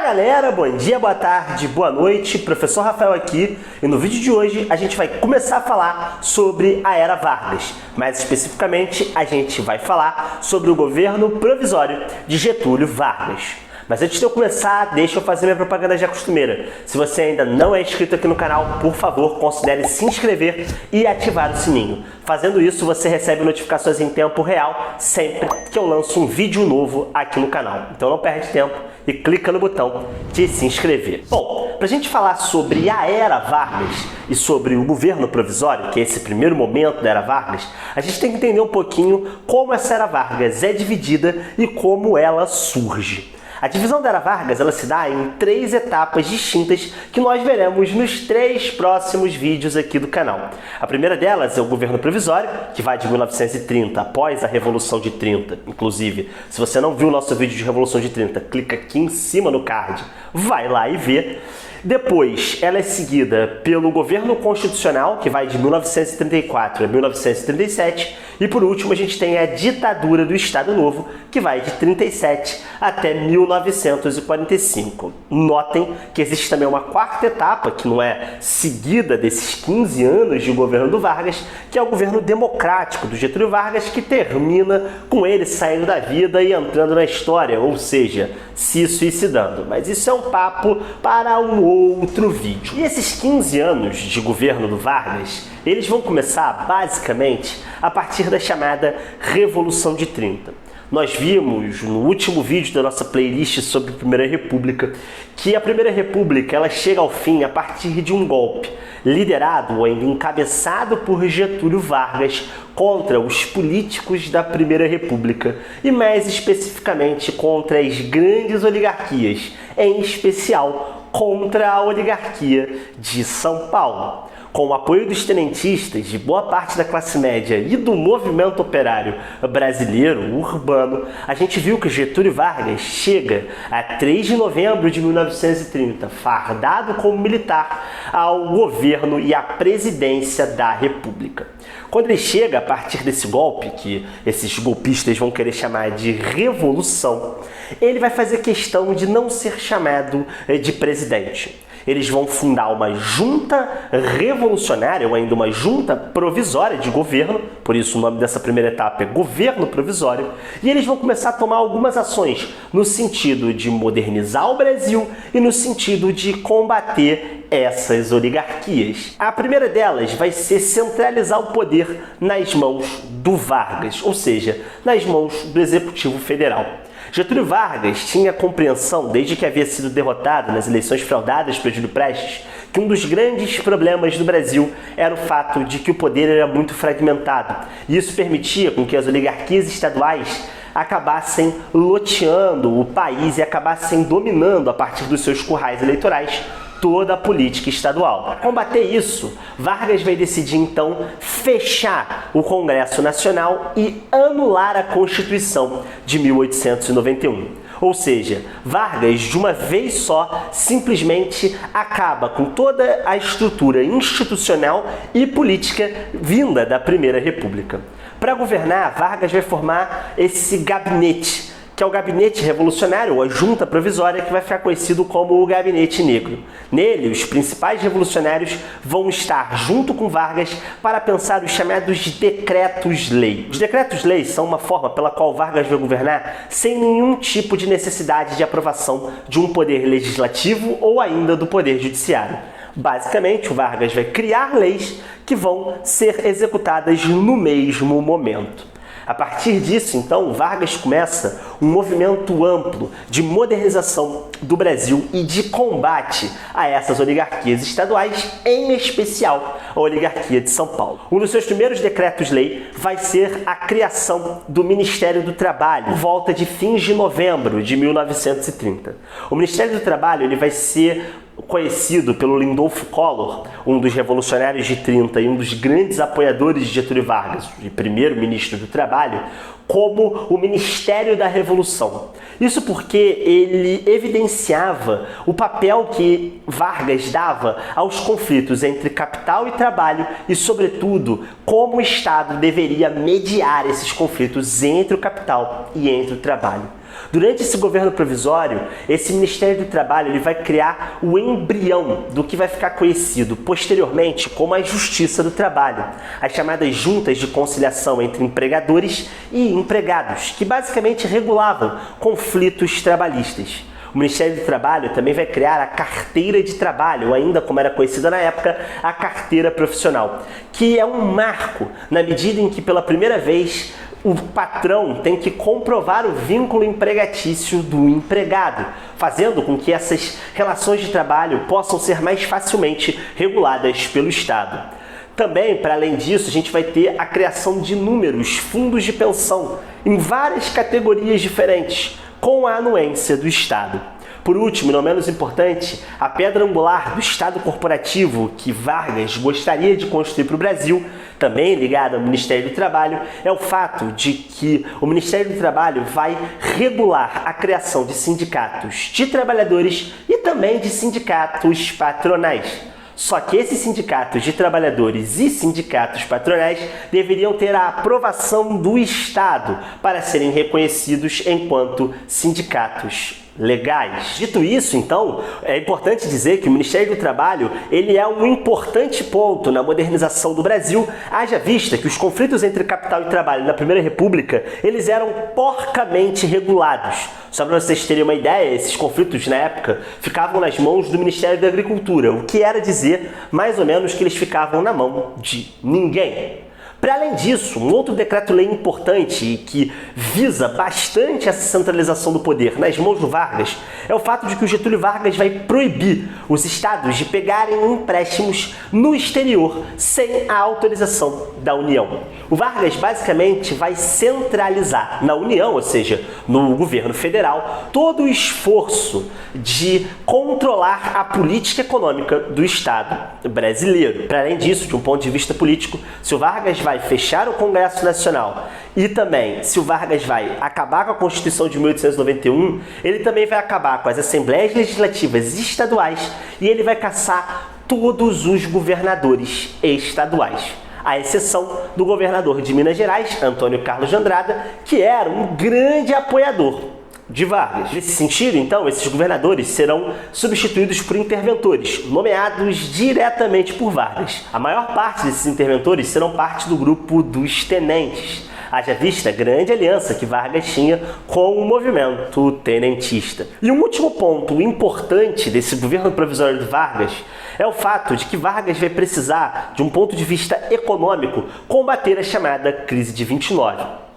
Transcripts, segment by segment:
galera, bom dia, boa tarde, boa noite, professor Rafael aqui, e no vídeo de hoje a gente vai começar a falar sobre a Era Vargas. Mais especificamente, a gente vai falar sobre o governo provisório de Getúlio Vargas. Mas antes de eu começar, deixa eu fazer minha propaganda já costumeira. Se você ainda não é inscrito aqui no canal, por favor, considere se inscrever e ativar o sininho. Fazendo isso, você recebe notificações em tempo real sempre que eu lanço um vídeo novo aqui no canal. Então não perde tempo e clica no botão de se inscrever. Bom, para a gente falar sobre a Era Vargas e sobre o governo provisório, que é esse primeiro momento da Era Vargas, a gente tem que entender um pouquinho como essa Era Vargas é dividida e como ela surge. A divisão da Era Vargas ela se dá em 3 etapas distintas que nós veremos nos 3 próximos vídeos aqui do canal. A primeira delas é o governo provisório, que vai de 1930, após a Revolução de 30. Inclusive, se você não viu o nosso vídeo de Revolução de 30, clica aqui em cima no card, vai lá e vê. Depois, ela é seguida pelo governo constitucional, que vai de 1934 a 1937. E por último, a gente tem a ditadura do Estado Novo, que vai de 37 até 1945. Notem que existe também uma 4ª etapa, que não é seguida desses 15 anos de governo do Vargas, que é o governo democrático do Getúlio Vargas, que termina com ele saindo da vida e entrando na história, ou seja, se suicidando. Mas isso é um papo para um outro vídeo. E esses 15 anos de governo do Vargas, eles vão começar basicamente a partir da chamada Revolução de 30. Nós vimos no último vídeo da nossa playlist sobre a Primeira República que a Primeira República ela chega ao fim a partir de um golpe liderado ou ainda encabeçado por Getúlio Vargas contra os políticos da Primeira República e mais especificamente contra as grandes oligarquias, em especial contra a oligarquia de São Paulo. Com o apoio dos tenentistas, de boa parte da classe média e do movimento operário brasileiro urbano, a gente viu que Getúlio Vargas chega a 3 de novembro de 1930, fardado como militar, ao governo e à presidência da República. Quando ele chega a partir desse golpe, que esses golpistas vão querer chamar de revolução, ele vai fazer questão de não ser chamado de presidente. Eles vão fundar uma junta revolucionária, ou ainda uma junta provisória de governo, por isso o nome dessa primeira etapa é governo provisório, e eles vão começar a tomar algumas ações no sentido de modernizar o Brasil e no sentido de combater essas oligarquias. A primeira delas vai ser centralizar o poder nas mãos do Vargas, ou seja, nas mãos do Executivo Federal. Getúlio Vargas tinha a compreensão, desde que havia sido derrotado nas eleições fraudadas por Júlio Prestes, que um dos grandes problemas do Brasil era o fato de que o poder era muito fragmentado. E isso permitia com que as oligarquias estaduais acabassem loteando o país e acabassem dominando, a partir dos seus currais eleitorais, toda a política estadual. Para combater isso, Vargas vai decidir então fechar o Congresso Nacional e anular a Constituição de 1891. Ou seja, Vargas, de uma vez só, simplesmente acaba com toda a estrutura institucional e política vinda da Primeira República. Para governar, Vargas vai formar esse gabinete, que é o Gabinete Revolucionário, ou a Junta Provisória, que vai ficar conhecido como o Gabinete Negro. Nele, os principais revolucionários vão estar junto com Vargas para pensar os chamados decretos-lei. Os decretos-lei são uma forma pela qual Vargas vai governar sem nenhum tipo de necessidade de aprovação de um poder legislativo ou ainda do poder judiciário. Basicamente, o Vargas vai criar leis que vão ser executadas no mesmo momento. A partir disso, então, Vargas começa um movimento amplo de modernização do Brasil e de combate a essas oligarquias estaduais, em especial a oligarquia de São Paulo. Um dos seus primeiros decretos-lei vai ser a criação do Ministério do Trabalho, por volta de fins de novembro de 1930. O Ministério do Trabalho ele vai ser conhecido pelo Lindolfo Collor, um dos revolucionários de 30 e um dos grandes apoiadores de Getúlio Vargas, e primeiro-ministro do Trabalho, como o Ministério da Revolução. Isso porque ele evidenciava o papel que Vargas dava aos conflitos entre capital e trabalho e, sobretudo, como o Estado deveria mediar esses conflitos entre o capital e entre o trabalho. Durante esse governo provisório, esse Ministério do Trabalho ele vai criar o embrião do que vai ficar conhecido posteriormente como a Justiça do Trabalho, as chamadas juntas de conciliação entre empregadores e empregados, que basicamente regulavam conflitos trabalhistas. O Ministério do Trabalho também vai criar a carteira de trabalho, ou ainda como era conhecida na época, a carteira profissional, que é um marco na medida em que pela primeira vez o patrão tem que comprovar o vínculo empregatício do empregado, fazendo com que essas relações de trabalho possam ser mais facilmente reguladas pelo Estado. Também, para além disso, a gente vai ter a criação de inúmeros fundos de pensão em várias categorias diferentes, com a anuência do Estado. Por último, e não menos importante, a pedra angular do Estado corporativo que Vargas gostaria de construir para o Brasil, também ligada ao Ministério do Trabalho, é o fato de que o Ministério do Trabalho vai regular a criação de sindicatos de trabalhadores e também de sindicatos patronais. Só que esses sindicatos de trabalhadores e sindicatos patronais deveriam ter a aprovação do Estado para serem reconhecidos enquanto sindicatos legais. Dito isso, então, é importante dizer que o Ministério do Trabalho ele é um importante ponto na modernização do Brasil, haja vista que os conflitos entre capital e trabalho na Primeira República eles eram porcamente regulados. Só para vocês terem uma ideia, esses conflitos na época ficavam nas mãos do Ministério da Agricultura, o que era dizer mais ou menos que eles ficavam na mão de ninguém. Para além disso, um outro decreto-lei importante e que visa bastante essa centralização do poder nas mãos do Vargas é o fato de que o Getúlio Vargas vai proibir os estados de pegarem empréstimos no exterior sem a autorização da União. O Vargas basicamente vai centralizar na União, ou seja, no governo federal, todo o esforço de controlar a política econômica do Estado brasileiro. Para além disso, de um ponto de vista político, se o Vargas vai fechar o Congresso Nacional e também se o Vargas vai acabar com a Constituição de 1891, ele também vai acabar com as Assembleias Legislativas estaduais e ele vai caçar todos os governadores estaduais, à exceção do governador de Minas Gerais, Antônio Carlos de Andrada, que era um grande apoiador de Vargas. Nesse sentido, então, esses governadores serão substituídos por interventores, nomeados diretamente por Vargas. A maior parte desses interventores serão parte do grupo dos tenentes, haja vista a grande aliança que Vargas tinha com o movimento tenentista. E um último ponto importante desse governo provisório de Vargas é o fato de que Vargas vai precisar, de um ponto de vista econômico, combater a chamada crise de 29.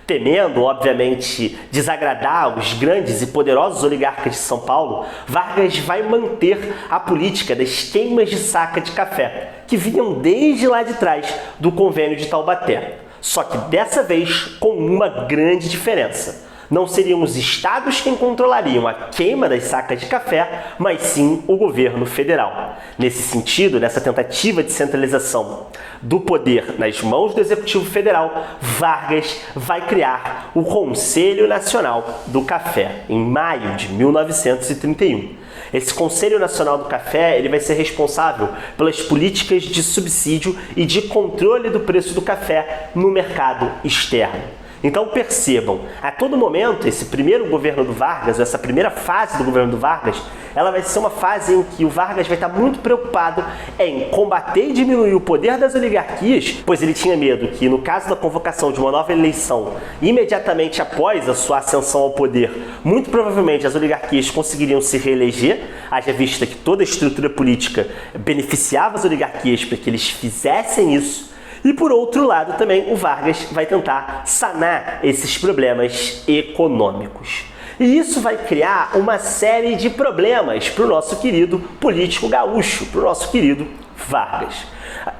Temendo, obviamente, desagradar os grandes e poderosos oligarcas de São Paulo, Vargas vai manter a política das queimas de saca de café, que vinham desde lá de trás do Convênio de Taubaté. Só que dessa vez com uma grande diferença. Não seriam os estados quem controlariam a queima das sacas de café, mas sim o governo federal. Nesse sentido, nessa tentativa de centralização do poder nas mãos do Executivo Federal, Vargas vai criar o Conselho Nacional do Café, em maio de 1931. Esse Conselho Nacional do Café ele vai ser responsável pelas políticas de subsídio e de controle do preço do café no mercado externo. Então percebam, a todo momento, esse primeiro governo do Vargas, essa primeira fase do governo do Vargas, ela vai ser uma fase em que o Vargas vai estar muito preocupado em combater e diminuir o poder das oligarquias, pois ele tinha medo que, no caso da convocação de uma nova eleição, imediatamente após a sua ascensão ao poder, muito provavelmente as oligarquias conseguiriam se reeleger, haja vista que toda a estrutura política beneficiava as oligarquias para que eles fizessem isso. E por outro lado também o Vargas vai tentar sanar esses problemas econômicos. E isso vai criar uma série de problemas para o nosso querido político gaúcho, para o nosso querido Vargas.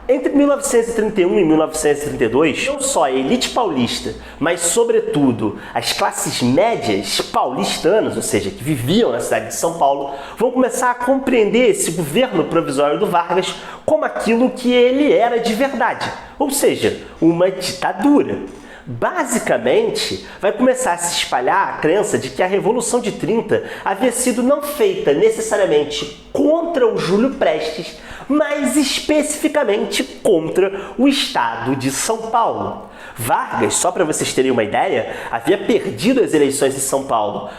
Entre 1931 e 1932, não só a elite paulista, mas sobretudo as classes médias paulistanas, ou seja, que viviam na cidade de São Paulo, vão começar a compreender esse governo provisório do Vargas como aquilo que ele era de verdade, ou seja, uma ditadura. Basicamente, vai começar a se espalhar a crença de que a Revolução de 30 havia sido não feita necessariamente contra o Júlio Prestes, mas especificamente contra o estado de São Paulo. Vargas, só para vocês terem uma ideia, havia perdido as eleições em São Paulo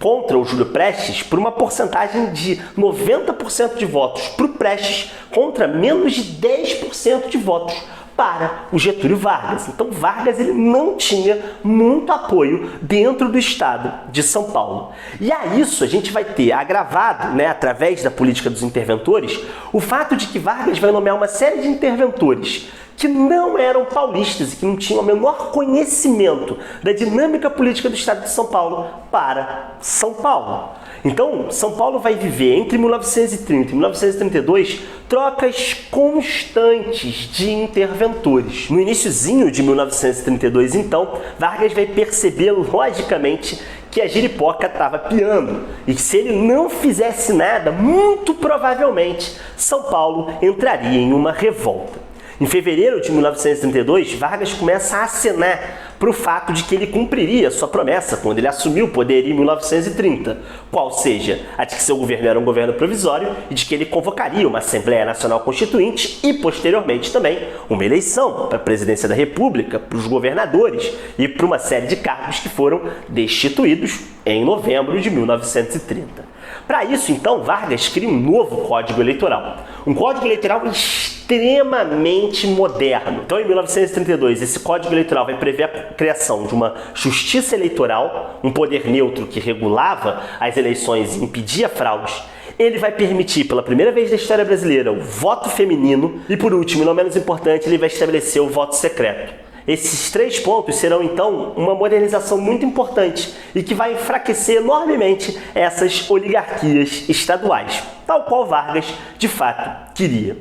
contra o Júlio Prestes por uma porcentagem de 90% de votos para o Prestes contra menos de 10% de votos para o Getúlio Vargas. Então Vargas ele não tinha muito apoio dentro do estado de São Paulo. E a isso a gente vai ter agravado, através da política dos interventores, o fato de que Vargas vai nomear uma série de interventores que não eram paulistas e que não tinham o menor conhecimento da dinâmica política do estado de São Paulo para São Paulo. Então, São Paulo vai viver entre 1930 e 1932 trocas constantes de interventores. No iniciozinho de 1932, então, Vargas vai perceber logicamente que a giripoca estava piando e que se ele não fizesse nada, muito provavelmente São Paulo entraria em uma revolta. Em fevereiro de 1932, Vargas começa a acenar para o fato de que ele cumpriria sua promessa quando ele assumiu o poder em 1930, qual seja a de que seu governo era um governo provisório e de que ele convocaria uma Assembleia Nacional Constituinte e, posteriormente também, uma eleição para a presidência da República, para os governadores e para uma série de cargos que foram destituídos em novembro de 1930. Para isso, então, Vargas cria um novo Código Eleitoral. Um Código Eleitoral extremamente moderno. Então, em 1932, esse Código Eleitoral vai prever a criação de uma justiça eleitoral, um poder neutro que regulava as eleições e impedia fraudes. Ele vai permitir, pela primeira vez na história brasileira, o voto feminino e, por último, e não menos importante, ele vai estabelecer o voto secreto. Esses 3 pontos serão, então, uma modernização muito importante e que vai enfraquecer enormemente essas oligarquias estaduais, tal qual Vargas, de fato, queria.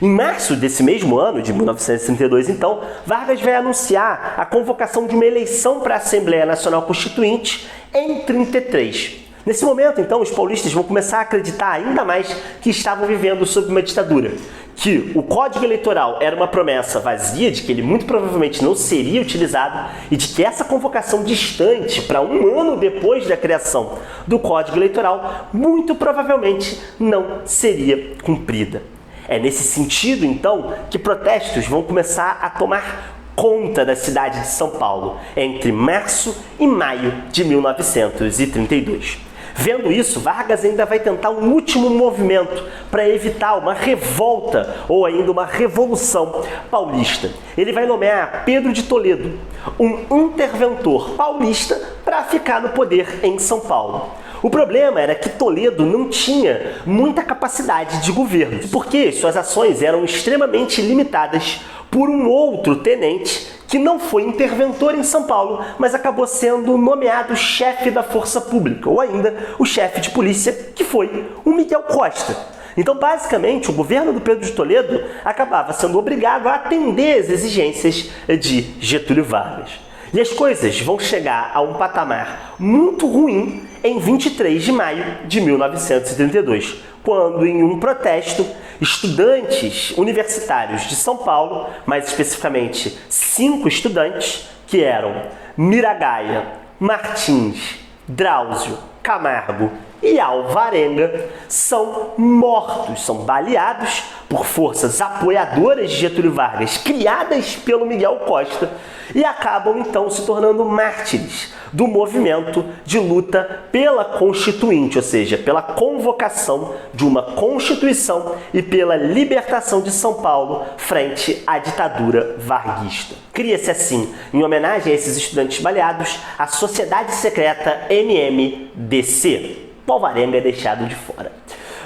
Em março desse mesmo ano, de 1932, então, Vargas vai anunciar a convocação de uma eleição para a Assembleia Nacional Constituinte em 33. Nesse momento, então, os paulistas vão começar a acreditar ainda mais que estavam vivendo sob uma ditadura, que o Código Eleitoral era uma promessa vazia, de que ele muito provavelmente não seria utilizado e de que essa convocação distante para um ano depois da criação do Código Eleitoral muito provavelmente não seria cumprida. É nesse sentido, então, que protestos vão começar a tomar conta da cidade de São Paulo entre março e maio de 1932. Vendo isso, Vargas ainda vai tentar um último movimento para evitar uma revolta ou ainda uma revolução paulista. Ele vai nomear Pedro de Toledo, um interventor paulista, para ficar no poder em São Paulo. O problema era que Toledo não tinha muita capacidade de governo, porque suas ações eram extremamente limitadas por um outro tenente que não foi interventor em São Paulo, mas acabou sendo nomeado chefe da Força Pública, ou ainda o chefe de polícia, que foi o Miguel Costa. Então, basicamente, o governo do Pedro de Toledo acabava sendo obrigado a atender às exigências de Getúlio Vargas. E as coisas vão chegar a um patamar muito ruim em 23 de maio de 1932, quando, em um protesto, estudantes universitários de São Paulo, mais especificamente 5 estudantes, que eram Miragaia, Martins, Drauzio, Camargo e Alvarenga, são mortos, são baleados por forças apoiadoras de Getúlio Vargas, criadas pelo Miguel Costa, e acabam então se tornando mártires do movimento de luta pela Constituinte, ou seja, pela convocação de uma Constituição e pela libertação de São Paulo frente à ditadura varguista. Cria-se assim, em homenagem a esses estudantes baleados, a Sociedade Secreta MMDC. Alvarenga é deixado de fora.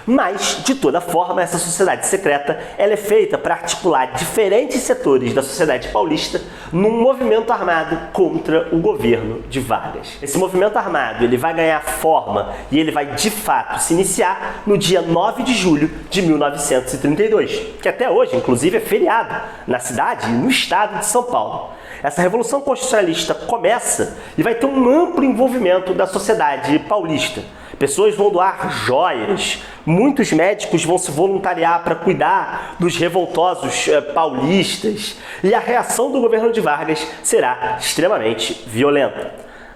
Mas, de toda forma, essa sociedade secreta ela é feita para articular diferentes setores da sociedade paulista num movimento armado contra o governo de Vargas. Esse movimento armado ele vai ganhar forma e ele vai, de fato, se iniciar no dia 9 de julho de 1932, que até hoje, inclusive, é feriado na cidade e no estado de São Paulo. Essa Revolução Constitucionalista começa e vai ter um amplo envolvimento da sociedade paulista. Pessoas vão doar joias, muitos médicos vão se voluntariar para cuidar dos revoltosos paulistas e a reação do governo de Vargas será extremamente violenta.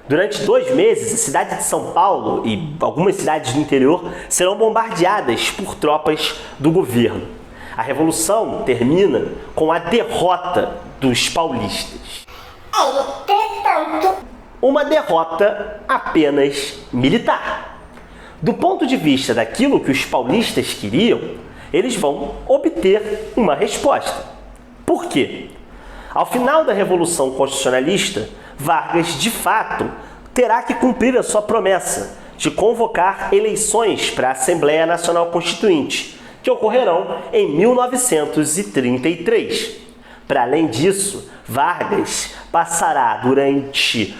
Durante 2 meses, a cidade de São Paulo e algumas cidades do interior serão bombardeadas por tropas do governo. A revolução termina com a derrota dos paulistas. Entretanto, uma derrota apenas militar. Do ponto de vista daquilo que os paulistas queriam, eles vão obter uma resposta. Por quê? Ao final da Revolução Constitucionalista, Vargas, de fato, terá que cumprir a sua promessa de convocar eleições para a Assembleia Nacional Constituinte, que ocorrerão em 1933. Para além disso, Vargas passará durante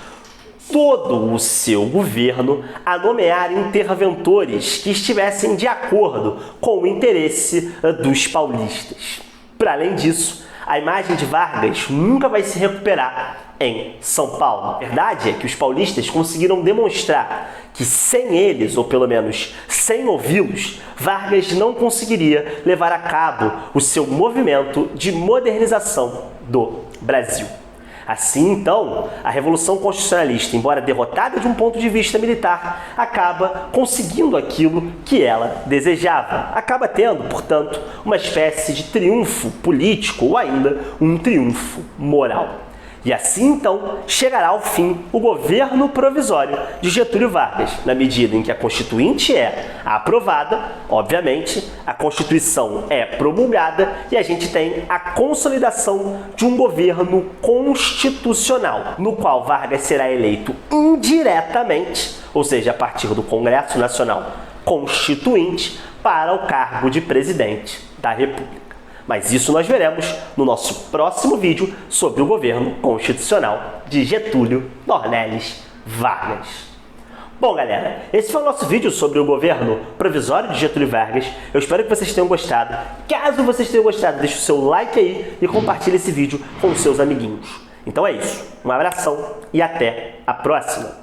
todo o seu governo a nomear interventores que estivessem de acordo com o interesse dos paulistas. Para além disso, a imagem de Vargas nunca vai se recuperar em São Paulo. A verdade é que os paulistas conseguiram demonstrar que sem eles, ou pelo menos sem ouvi-los, Vargas não conseguiria levar a cabo o seu movimento de modernização do Brasil. Assim, então, a Revolução Constitucionalista, embora derrotada de um ponto de vista militar, acaba conseguindo aquilo que ela desejava. Acaba tendo, portanto, uma espécie de triunfo político ou ainda um triunfo moral. E assim, então, chegará ao fim o governo provisório de Getúlio Vargas, na medida em que a Constituinte é aprovada, obviamente, a Constituição é promulgada e a gente tem a consolidação de um governo constitucional, no qual Vargas será eleito indiretamente, ou seja, a partir do Congresso Nacional Constituinte, para o cargo de presidente da República. Mas isso nós veremos no nosso próximo vídeo sobre o governo constitucional de Getúlio Dornelles Vargas. Bom, galera, esse foi o nosso vídeo sobre o governo provisório de Getúlio Vargas. Eu espero que vocês tenham gostado. Caso vocês tenham gostado, deixe o seu like aí e compartilhe esse vídeo com os seus amiguinhos. Então é isso. Um abração e até a próxima!